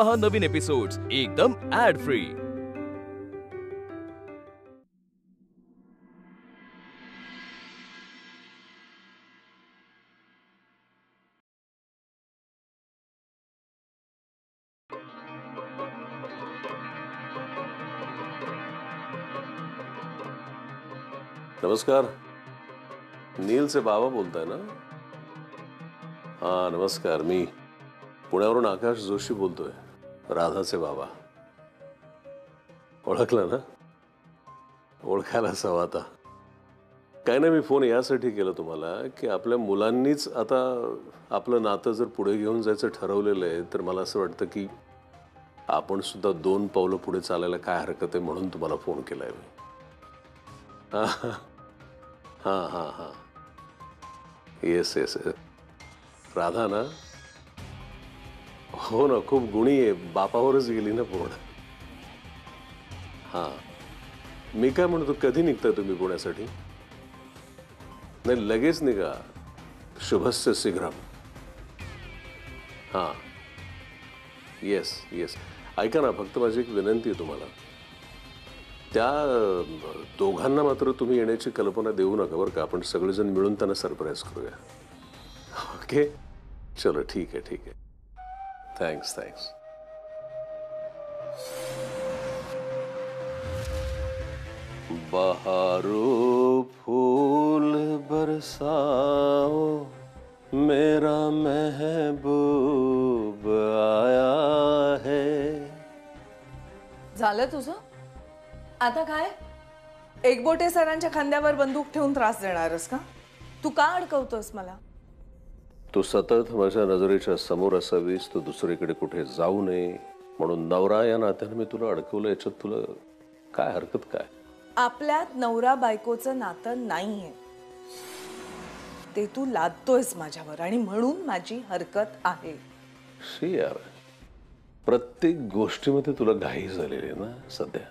पहा नवीन एपिसोड्स एकदम add free. नमस्कार, नीलचे बाबा बोलताय ना? हा नमस्कार, मी पुण्यावरून आकाश जोशी बोलतोय, राधाचे बाबा. ओळखलं ना? ओळखायलाच हवं आता. काय नाही, मी फोन यासाठी केला तुम्हाला की आपल्या मुलांनीच आता आपलं नातं जर पुढे घेऊन जायचं ठरवलेलं आहे, तर मला असं वाटतं की आपण सुद्धा 2 पावलं पुढे चालायला काय हरकत आहे, म्हणून तुम्हाला फोन केलाय मी. हां हां हां, येस येस. राधा ना? हो ना, खूप गुणी आहे, बापावरच गेली ना पूर्ण. हां, मी काय म्हणतो, कधी निघताय तुम्ही पुण्यासाठी? नाही, लगेच निघा. शुभस्य शीघ्रम. हां, येस येस. ऐका ना, फक्त माझी एक विनंती आहे तुम्हाला. त्या दोघांना मात्र तुम्ही येण्याची कल्पना देऊ नका बरं का. आपण सगळेजण मिळून त्यांना सरप्राईज करूया. ओके, चलो ठीक आहे ठीक आहे. Thanks thanks. बहारो फूल बरसाओ, मेरा महबूब आया है. झालं तुझं? आता काय? एकबोटे सरांच्या खांद्यावर बंदूक ठेवून त्रास देणारस का? तू का अडकवतोस मला? तू सतत माझ्या नजरेच्या समोर असावीस, तू दुसरीकडे कुठे जाऊ नये म्हणून नवरा या नात्याने मी तुला अडकवलं. याच्यात तुला काय हरकत काय? आपल्यात नवरा बायकोचं नातं नाहीये, ते तू लादतोयस माझ्यावर, आणि म्हणून माझी हरकत आहे. शी यार, प्रत्येक गोष्टीमध्ये तुला घाई झालेली आहे ना सध्या.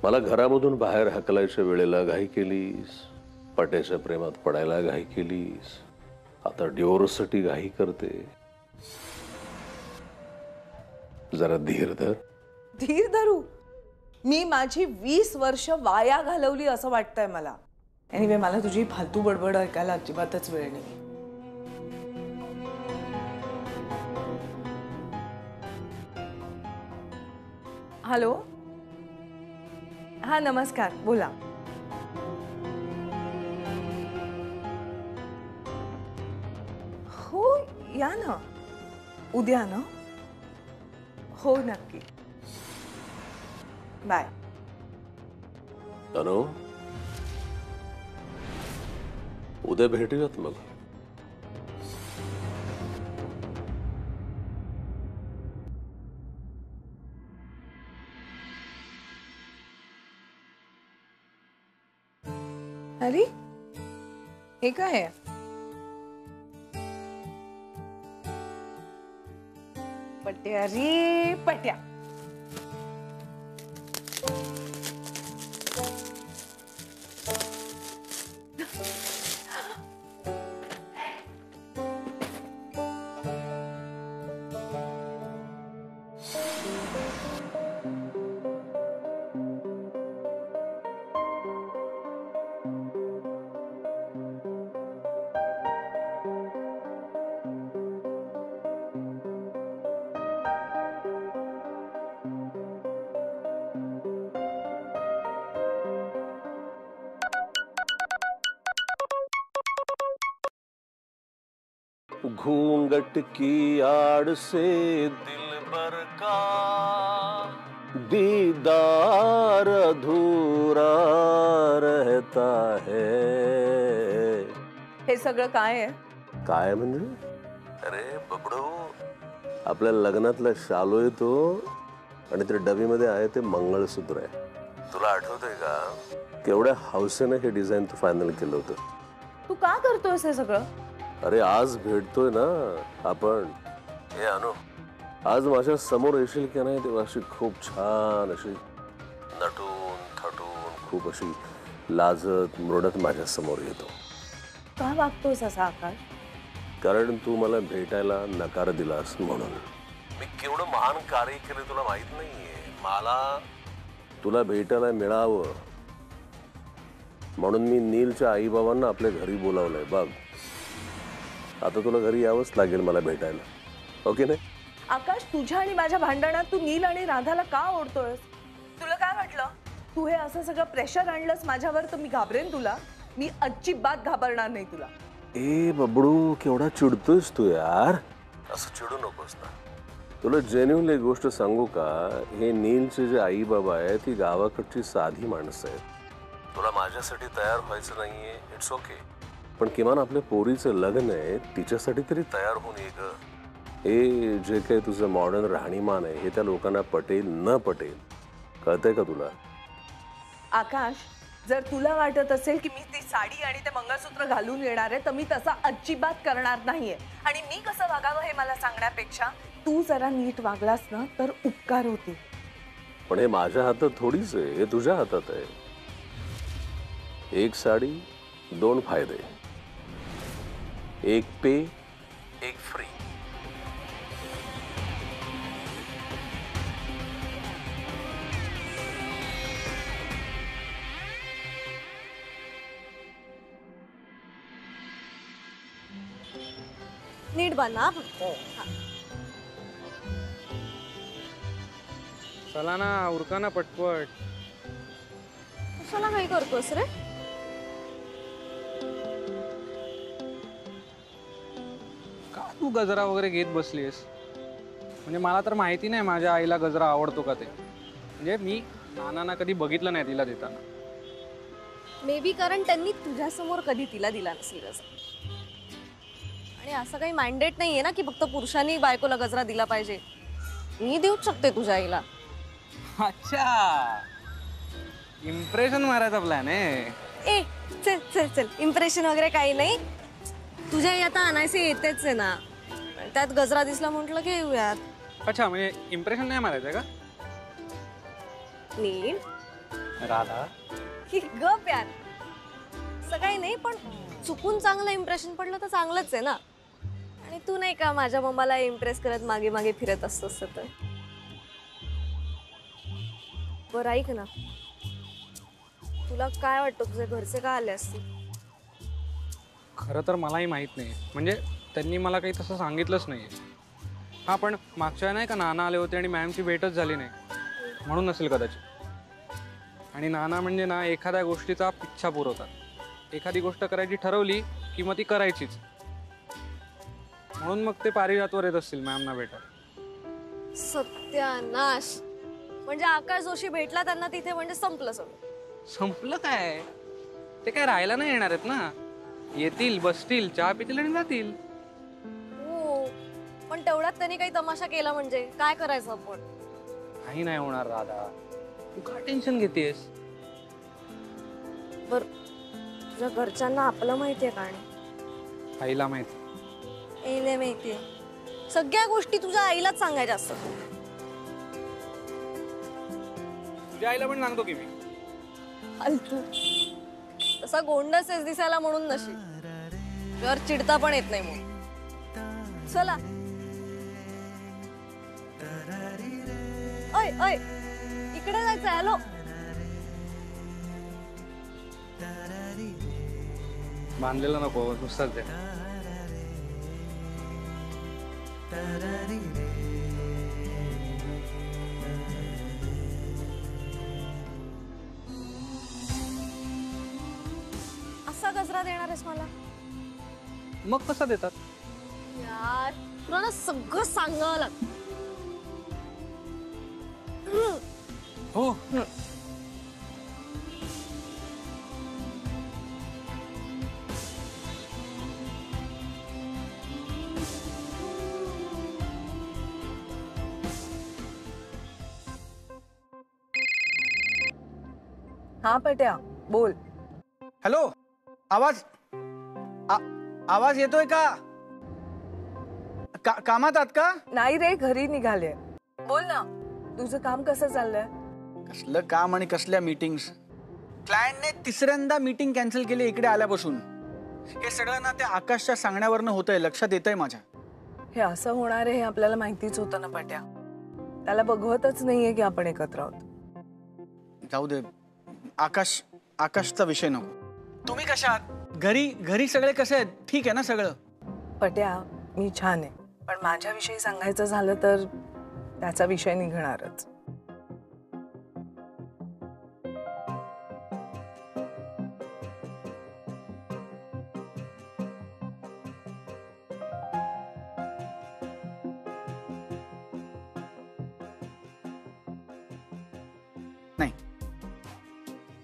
मला घरामधून बाहेर हकलायच्या वेळेला घाई केलीस, पट्याच्या प्रेमात पडायला घाई केलीस, आता डिवोर्ससाठी घाई करते. जरा धीर धर. धीर धरू? मी माझी 20 वर्ष वाया घालवली असं वाटतंय मला. एनिवे, मला तुझी फालतू बडबड ऐकायला अजिबातच वेळ नाही. हॅलो, हा नमस्कार, बोला. हो, या ना, उद्या ना. हो नक्की, बाय. अनु, उद्या भेटूयात मग. अरे, हे काय आहे? पट्या रे पट्या. घूंघट की आड़ से दिलबर का दीदार अधूरा रहता है. हे सगळं काय आहे? काय म्हणजे? अरे बबडू, आपल्या लग्नातला शालू आहे तो, आणि त्या डबीमध्ये आहे ते मंगळसूत्र आहे. तुला आठवतंय का केवढ्या हौसेने हे डिझाईन तू फायनल केलं होतं? तू का करतोयस हे सगळं? अरे आज भेटतोय ना आपण. हे अनु, आज माझ्या समोर येशील की नाही तेव्हा अशी खूप छान अशी नटून थटून खूप अशी लाजत मुरडत माझ्या समोर येतो. का वागतोस असा आकाश? कारण तू मला भेटायला नकार दिलास म्हणून. मी केवढं महान कार्य केलं तुला माहित नाहीये. मला तुला भेटायला मिळावं म्हणून मी नीलच्या आई बाबांना आपल्या घरी बोलावलंय. बघ आता तुला घरी यावंच लागेल मला भेटायला. ओके नाही? आकाश, तुझ्या आणि माझ्या भांडणात तू नील आणि राधाला का ओढतोयस? तुला काय वाटलं तू हे असं सगळं प्रेशर आणलंस माझ्यावर तर मी घाबरेन तुला? मी अजिबात घाबरणार नाही तुला. ए बबडू, केवढा चिडतोयस तू यार. असं चिडू नकोस ना. तुला जेन्युइनली गोष्ट सांगू का, हे नीलचे जे आई बाबा आहेत ती गावाकडची साधी माणसं आहेत. तुला माझ्यासाठी तयार व्हायचं नाहीये, इट्स ओके. पण किमान आपल्या पोरीचं लग्न आहे तिच्यासाठी तरी तयार होऊन ये ग. हे जे काही तुझं मॉडर्न राहणीमान आहे हे त्या लोकांना पटेल न पटेल, कळतंय का तुला? आकाश, जर तुला वाटत असेल की मी ती साडी आणि ते मंगळसूत्र घालून येणार आहे तर मी तसा अजिबात करणार नाहीये. आणि मी कसं वागावं हे मला सांगण्यापेक्षा तू जरा नीट वागलास ना तर उपकार होतील. पण हे माझ्या हातात थोडीच आहे, हे तुझ्या हातात आहे. एक साडी, 2 फायदे. एक पे, एक फ्री. नीट बना. चला ना, उरका ना पटपट. कशाला काही करतोस रे? का तू गजरा वगैरे घेत बसलीस? म्हणजे मला तर माहिती नाही माझ्या आईला गजरा आवडतो का ते. म्हणजे मी नानांना कधी बघितलं नाही तिला देताना. मे बी कारण त्यांनी तुझ्यासमोर कधी तिला दिला नसेल गजरा. आणि असं काही मॅन्डेट नाहीये ना की फक्त पुरुषांनी बायकोला गजरा दिला पाहिजे. मी देऊच शकते तुझ्या आईला. अच्छा, इम्प्रेशन मारायचा प्लॅन आहे. ए चल चल चल, इम्प्रेशन वगैरे काही नाही. तुझ्या आई आता आणायचे येतेच आहे ना, त्यात गजरा दिसला म्हटलं की येऊयात. अच्छा, म्हणजे इम्प्रेशन नाही मारायचं का? नीट राधा, गप यार. सगळी नाही, पण चुकून चांगलं इम्प्रेशन पडलं तर चांगलंच आहे ना. आणि तू नाही का माझ्या मम्माला इम्प्रेस करत मागे मागे फिरत असतोस तर. बरं ऐक ना, तुला काय वाटतं तुझे घरचे का आले असतील? खरं तर मलाही माहीत नाही. म्हणजे त्यांनी मला काही तसं सांगितलंच नाही. हां, पण मागच्या नाही का नाना आले होते आणि मॅमची भेटच झाली नाही, म्हणून नसेल कदाचित. आणि नाना म्हणजे ना एखाद्या गोष्टीचा पिच्छा पुरवतात. एखादी गोष्ट करायची ठरवली की मग ती करायचीच. म्हणून मग ते पारिजातवर येत असतील मॅमना भेटायला. सत्यानाश. म्हणजे आकाश जोशी भेटला त्यांना तिथे म्हणजे संपलं सगळं. संपलं काय? ते काय राहायला नाही येणार आहेत ना. येतील, बसतील, चहा पितील आणि जातील. हो, पण तेवढ्यात त्यांनी काही तमाशा केला म्हणजे काय करायचं आपण? काही नाही होणार राधा, तू का टेन्शन घेतेस? बर, तुझ्या घरच्यांना आपलं माहितीये का? आणि आईला माहिती. नाही माहितीये. सगळ्या गोष्टी तुझ्या आईलाच सांगायच्या असतात. तुझ्या आईला पण सांगतो की मी. तसा गोंडस आहेस दिसायला म्हणून नशीब. घर चिडता पण येत नाही म्हणून. चला. ओय ओय, इकडे जायचं. हॅलो. बांधलेला नको, नुसताच दे. असा गजरा देणार आहेस मला? मग कसा देतात? यार तुला ना सगळं सांगावं लागतं. हो. हा पट्या, बोल. हॅलो, आवाज येतोय का? कामात आहात का? नाही रे, घरी निघाले. बोल ना, तुझं काम कसं चाललंय? कसलं काम आणि कसल्या मीटिंग्स. क्लायंटने 3ऱ्यांदा मीटिंग कॅन्सल केली इकडे आल्यापासून. हे सगळं ना त्या आकाशच्या सांगण्यावरनं होतंय, लक्षात येतंय माझ्या. हे असं होणार आहे हे आपल्याला माहितीच होतं ना पट्या. त्याला बघवतच नाहीये की आपण एकत्र आहोत. जाऊ दे, आकाशचा विषय नको. तुम्ही कशा आहात? घरी सगळे कसे आहेत? ठीक आहे ना सगळं? पट्या, मी छान आहे, पण माझ्याविषयी सांगायचं झालं तर त्याचा विषय निघणारच. नाही,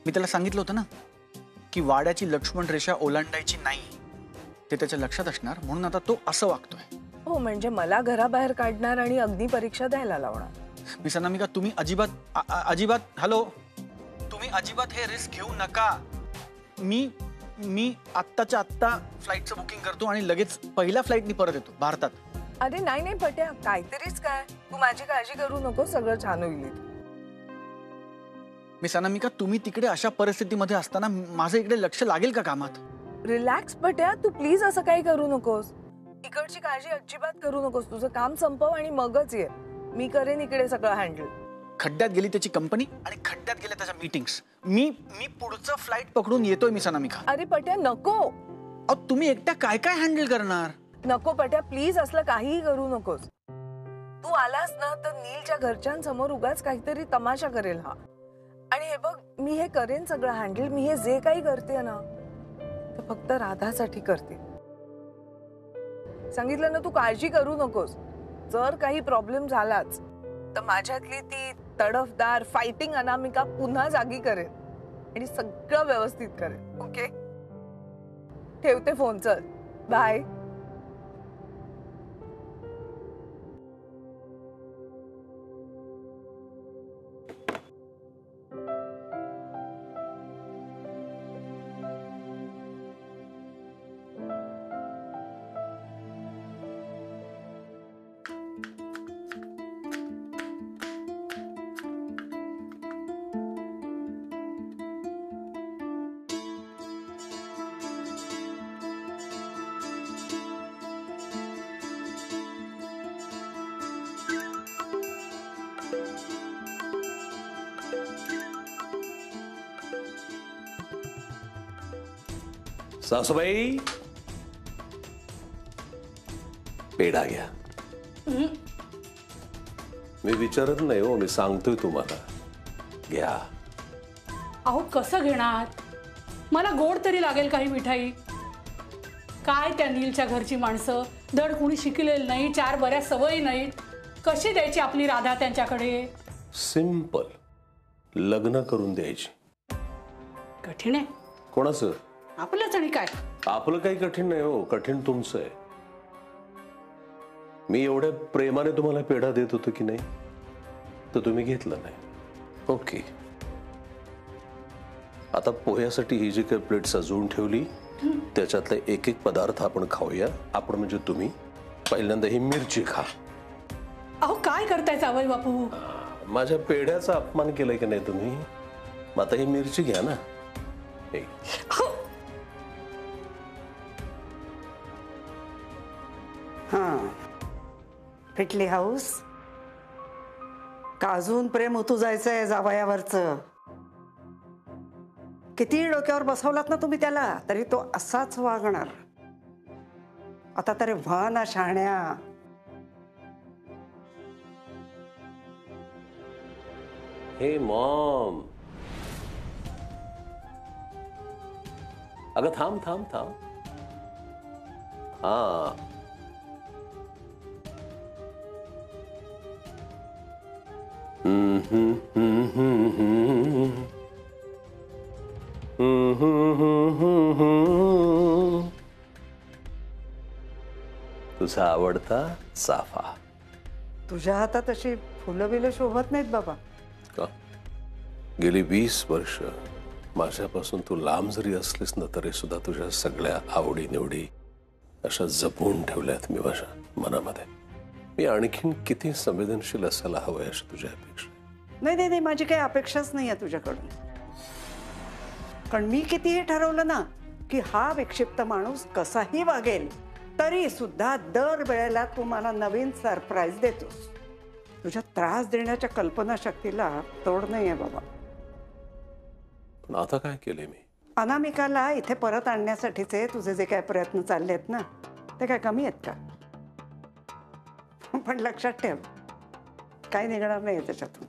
मी त्याला सांगितलं होतं ना की वाड्याची लक्ष्मण रेषा ओलांडायची नाही, ते त्याच्या लक्षात असणार, म्हणून आता तो असं वागतोय. हो, म्हणजे मला घराबाहेर काढणार आणि अग्नी परीक्षा द्यायला लावणार. मिस अनामिका, तुम्ही अजिबात हॅलो, तुम्ही अजिबात हे रिस्क घेऊ नका. मी आत्ताच्या आत्ता फ्लाईटचं बुकिंग करतो आणि लगेच पहिल्या फ्लाईटनी परत येतो भारतात. अरे नाही पट्या, काहीतरीच काय, तू माझी काळजी करू नको, सगळं छान होईल. मिस अनामिका, तुम्ही तिकडे अशा परिस्थितीमध्ये असताना माझं इकडे लक्ष लागेल का कामात? रिलॅक्स पट्या, तू प्लीज असं काही करू नकोस. इकडची काळजी अजिबात करू नकोस. तुझं काम संपव आणि मगच ये. मी करेन इकडे सगळं हँडल. खड्ड्यात गेली त्याची कंपनी आणि खड्ड्यात गेल्या त्याच्या मीटिंग्स. मी पुढचं फ्लाईट पकडून येतोय मिस अनामिका. अरे पट्या नको. तुम्ही एकट्या काय काय हँडल करणार? नको पट्या, प्लीज असलं काहीही करू नकोस. तू आलास ना तर नीलच्या घरच्यांसमोर उगाच काहीतरी तमाशा करेल हा. आणि हे बघ, मी हे करेन सगळं हँडल. मी हे जे काही करते ना ते फक्त राधासाठी करते. सांगितलं ना, तू काळजी करू नकोस. जर काही प्रॉब्लेम झालाच तर माझ्यातली ती तडफदार फायटिंग अनामिका पुन्हा जागी करेन आणि सगळं व्यवस्थित करेन. ओके, ठेवते फोन. चल बाय. सासूबाई, पेढा घ्या. मी विचारत नाही हो, मी सांगतोय तुम्हाला. घ्या. अहो कसं घेणार? मला गोड तरी लागेल काही मिठाई. काय त्या नीलच्या घरची माणसं, धड कुणी शिकलेलं नाही, चार बऱ्याच सवयी नाहीत. कशी द्यायची आपली राधा त्यांच्याकडे? सिंपल, लग्न करून द्यायची. कठीण आहे. कोणाचं? आपलंच. आणि काय आपलं काही कठीण नाही हो, कठीण तुमचं आहे. मी एवढ्या प्रेमाने तुम्हाला पेढा देत होतो की नाही, तर तुम्ही घेतलं नाही. ओके, आता पोह्यासाठी ही जी काही प्लेट सजवून ठेवली त्याच्यातले एक एक पदार्थ आपण खाऊया. आपण म्हणजे तुम्ही. पहिल्यांदा ही मिरची खा. अहो काय करताय जावई बापू? माझ्या पेढ्याचा अपमान केलाय की नाही तुम्ही? मग आता ही मिरची घ्या ना. हां, फिटली हाऊस का अजून प्रेम उतू जायचंय जावयावरचं? किती डोक्यावर बसवलात ना तुम्ही त्याला, तरी तो असाच वागणार. आता तरी व्हा ना शहाण्या. हे मॉम, अगं थांब थांब थांब. हा, तुझा आवडता चाफा. तुझ्या हातात अशी फुलं बिलं शोभत नाहीत बाबा. का? गेली 20 वर्ष माझ्यापासून तू लांब जरी असलीस ना तरी सुद्धा तुझ्या सगळ्या आवडी निवडी अशा जपून ठेवल्यात मी माझ्या मनामध्ये. मी आणखीन किती संवेदनशील असायला हवंय अशी तुझ्या अपेक्षा? नाही, माझी काही अपेक्षाच नाही आहे तुझ्याकडून. कारण मी कितीही ठरवलं ना की हा विक्षिप्त माणूस कसाही वागेल तरी सुद्धा दर वेळेला तू मला नवीन सरप्राईज देतोस. तुझ्या त्रास देण्याच्या कल्पनाशक्तीला तोड नाहीये बाबा. पण आता काय केले मी? अनामिकाला इथे परत आणण्यासाठीचे तुझे जे काय प्रयत्न चालले आहेत ना, ते काय कमी आहेत का? पण लक्षात ठेव, काही निघणार नाही त्याच्यातून.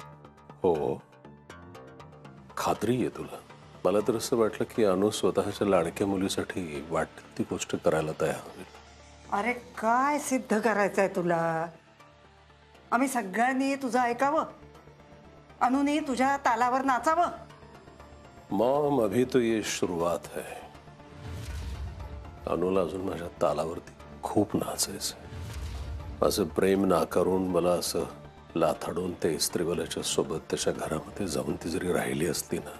हो, खात्री आहे तुला? मला तर असं वाटलं की अनु स्वतःच्या लाडक्या मुलीसाठी वाटत ती गोष्ट करायला तयार होईल. अरे काय सिद्ध करायचंय तुला? आम्ही सगळ्यांनी तुझं ऐकावं, अनुनी तुझ्या तालावर नाचावं. मॉम, अभी तो ये शुरुआत है. अनुला अजून माझ्या तालावरती खूप नाचायचं. माझं प्रेम नाकारून मला असं लाथाडून त्या इस्त्रीवाल्याच्या सोबत त्याच्या घरामध्ये जाऊन ती जरी राहिली असती ना,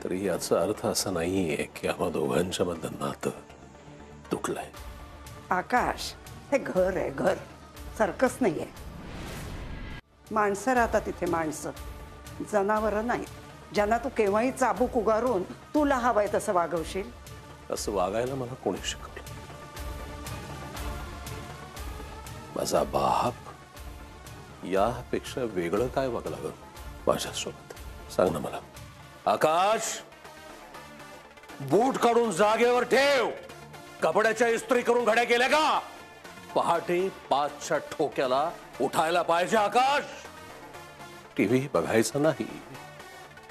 तरी याचा अर्थ असा नाहीये की आम्हा दोघांच्या मधलं नातं तुटलंय. आकाश, हे घर आहे, घर, सर्कस नाहीये. माणसं राहतात तिथे, माणसं, जनावरं नाहीत, ज्यांना तू केव्हाही चाबूक उगारून तुला हवंय तसं वागवशील. असं वागायला मला कोणी शिकवलं? माझा बाप यापेक्षा वेगळं काय वागला ग माझ्यासोबत? सांग ना मला. आकाश, बूट काढून जागेवर ठेव. कपड्याच्या इस्त्री करून घड्या केल्या का? पहाटे 5च्या ठोक्याला उठायला पाहिजे आकाश. टीव्ही बघायचा नाही,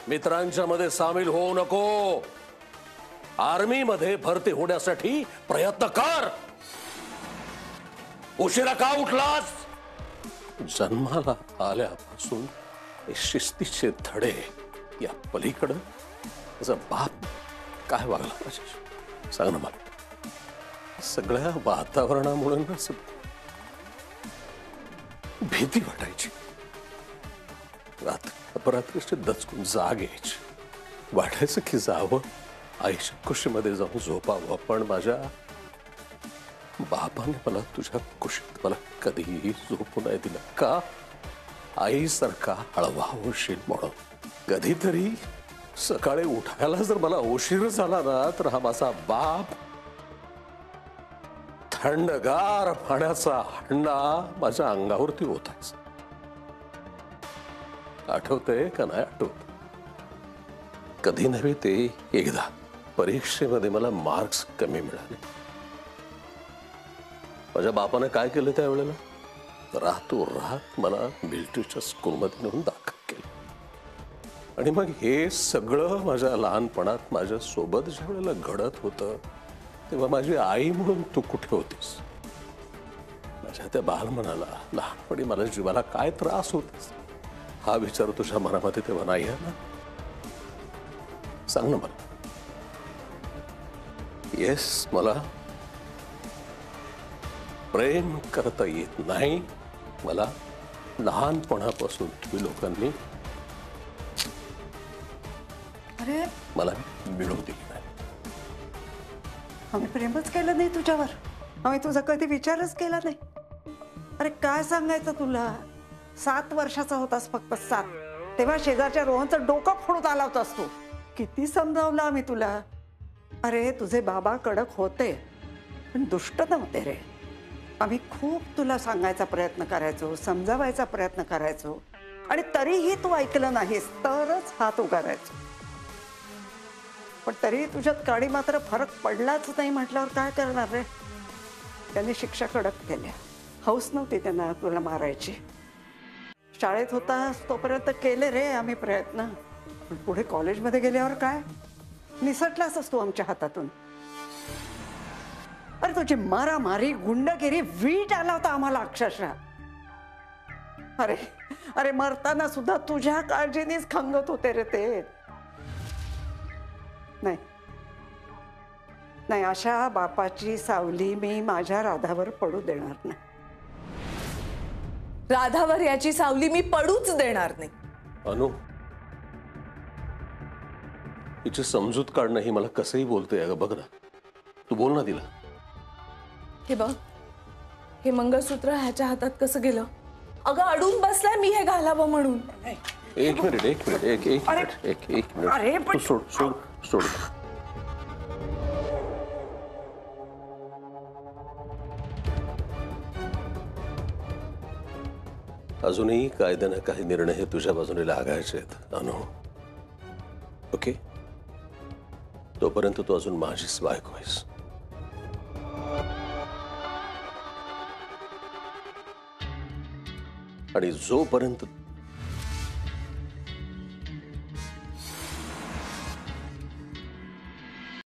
मित्रांच्या मध्ये सामील होऊ नको, आर्मी मध्ये भरती होण्यासाठी प्रयत्न कर. उशिरा का उठलास? जन्माला आल्यापासून शिस्तीचे धडे या पलीकडं माझा बाप काय वागला माझ्याशी? सांग ना मला. सगळ्या वातावरणामुळे ना भीती वाटायची. अपरात्रीचे दचकून जाग यायची. वाटायचं की जावं, आईच्या कुशीमध्ये जाऊन झोपावं. पण माझ्या बापाने मला तुझ्या कुशीत मला कधीही झोपू नाही दिलं. का? आईसारखा हळवा होशील म्हणून. कधीतरी सकाळी उठायला जर मला उशीर झाला ना, तर हा माझा बाप थंडगार पाण्याचा हंडा माझ्या अंगावरती होताच. आठवतंय का नाही आठवत? कधी नव्हे ते एकदा परीक्षेमध्ये मला मार्क्स कमी मिळाले. माझ्या बापाने काय केलं त्यावेळेला? रातोरात मला मिलिटरीच्या स्कूलमध्ये नेऊन दाखल केलं. आणि मग हे सगळं माझ्या लहानपणात माझ्या सोबत ज्या वेळेला घडत होतं, तेव्हा माझी आई म्हणून तू कुठे होतीस? माझ्या त्या बालमनाला, लहानपणी मला जीवाला काय त्रास होतीस हा विचार तुझ्या मनामध्ये तेव्हा नाही आहे ना? सांग ना मला. येस, मला प्रेम करता येत नाही. मला लहानपणापासून तुम्ही लोकांनी अरे मला मिळवू दिली नाही. आम्ही प्रेमच केलं नाही तुझ्यावर. आम्ही तुझा कधी विचारच केला नाही. अरे काय सांगायचं तुला? 7 वर्षाचा होतास फक्त, 7. तेव्हा शेजारच्या रोहनचं डोकं फोडून आला होतास तू. किती समजावलं आम्ही तुला. अरे तुझे बाबा कडक होते, पण दुष्ट नव्हते रे. आम्ही खूप तुला सांगायचा प्रयत्न करायचो, समजावायचा प्रयत्न करायचो, आणि तरीही तू ऐकलं नाहीस, तरच हात उगारायचो. पण तरी तुझ्यात काडी मात्र फरक पडलाच नाही म्हटल्यावर काय करणार रे? त्यांनी शिक्षा कडक केल्या. हौस नव्हती त्यांना तुला मारायची. शाळेत होतास तोपर्यंत केले रे आम्ही प्रयत्न, पण पुढे कॉलेजमध्ये गेल्यावर काय? निसटलाच तू आमच्या हातातून. अरे तुझी मारामारी, गुंडगिरी वीट आला होता आम्हाला अक्षरशः. अरे अरे मरताना सुद्धा तुझ्या काळजीनेच खंगत होते रे ते. नाही नाही, अशा बापाची सावली मी माझ्या राधावर पडू देणार नाही. राधावर याची सावली मी पडूच देणार नाही. अनु, हिची समजूत काढणं ही मला कसंही बोलतोय. अगं बघ ना, तू बोल ना तिला. हे बघ, हे मंगळसूत्र ह्याच्या हातात कसं गेलं? अगं अडून बसलाय मी हे घालावं म्हणून. एक मिनिट एक मिनिट. अरे पण सोड सोड सोड. अजूनही कायद्यानं काही निर्णय हे तुझ्या बाजूने लागायचे आहेत अनु. ओके, तोपर्यंत तू अजून माझीच बायको आहेस. आणि जोपर्यंत